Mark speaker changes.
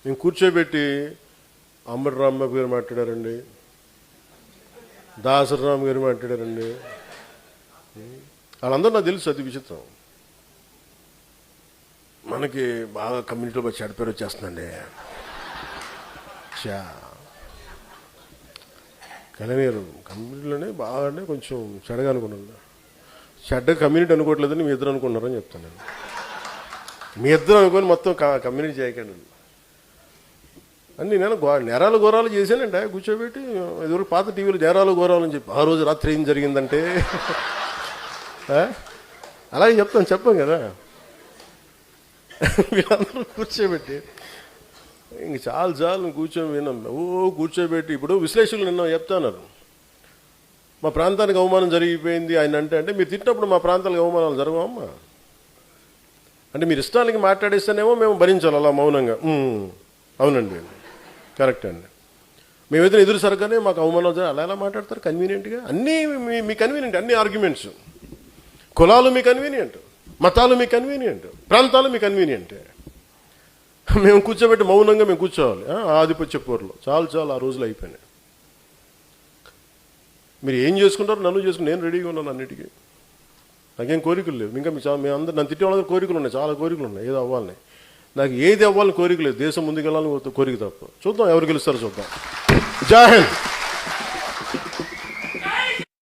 Speaker 1: నేను కూర్చోబెట్టి అంబటి రాంబాబు గారు మాట్లాడారండి, దాసరామ్ గారు మాట్లాడారండి. వాళ్ళందరూ నాకు తెలుసు. అది విచిత్రం. మనకి బాగా కమ్యూనిటీలో వచ్చి చెడ్డ పేరు వచ్చేస్తుందండి. కలనీరు కమ్యూనిటీలోనే బాగానే కొంచెం చెడగా అనుకున్నాను. చెడ్డ కమ్యూనిటీ అనుకోవట్లేదని మీ ఇద్దరు అనుకున్నారని చెప్తాను నేను. మీ ఇద్దరు అనుకొని మొత్తం కమ్యూనిటీ చేయకండి అన్నీ. నేను నేరాలు ఘోరాలు చేశానండి కూర్చోబెట్టి. ఎదురు పాత టీవీలో నేరాలు ఘోరాలు అని చెప్పి ఆ రోజు రాత్రి ఏం జరిగిందంటే అలాగే చెప్పాం కదా. వీళ్ళందరూ కూర్చోబెట్టి ఇంక చాలు కూర్చొని విన్నాం. కూర్చోబెట్టి ఇప్పుడు విశ్లేషకులు నిన్న చెప్తున్నారు, మా ప్రాంతానికి అవమానం జరిగిపోయింది ఆయన అంటే మీరు తిట్టినప్పుడు మా ప్రాంతాలకు అవమానాలు జరగవమ్మా అంటే మీరు ఇష్టానికి మాట్లాడేస్తేనేమో మేము భరించాలి అలా మౌనంగా. అవునండి, కరెక్ట్ అండి. మేమైతే ఎదురు సరిగ్గానే మాకు అవమానాలు జరగ అలా ఎలా మాట్లాడతారు కన్వీనియంట్గా? అన్నీ మీ కన్వీనియంట్, అన్ని ఆర్గ్యుమెంట్స్. కులాలు మీ కన్వీనియంట్, మతాలు మీ కన్వీనియంట్, ప్రాంతాలు మీ కన్వీనియంట్. మేము కూర్చోబెట్టి మౌనంగా మేము కూర్చోవాలి ఆధిపత్య పోరులో. చాలు ఆ రోజులు అయిపోయినాయి. మీరు ఏం చేసుకుంటారో నన్ను చేసుకుని నేను రెడీగా ఉన్నాను అన్నిటికీ. నాకేం కోరికలు లేవు. ఇంకా మేము అందరూ నన్ను తిట్టే వాళ్ళకి కోరికలు ఉన్నాయి, చాలా కోరికలు ఉన్నాయి. ఏదో అవ్వాలని, నాకు ఏది అవ్వాలని కోరిక లేదు. దేశం ముందుకెళ్ళాలని కోరిక తప్ప. చూద్దాం ఎవరు గెలుస్తారో చూద్దాం. జై హింద్.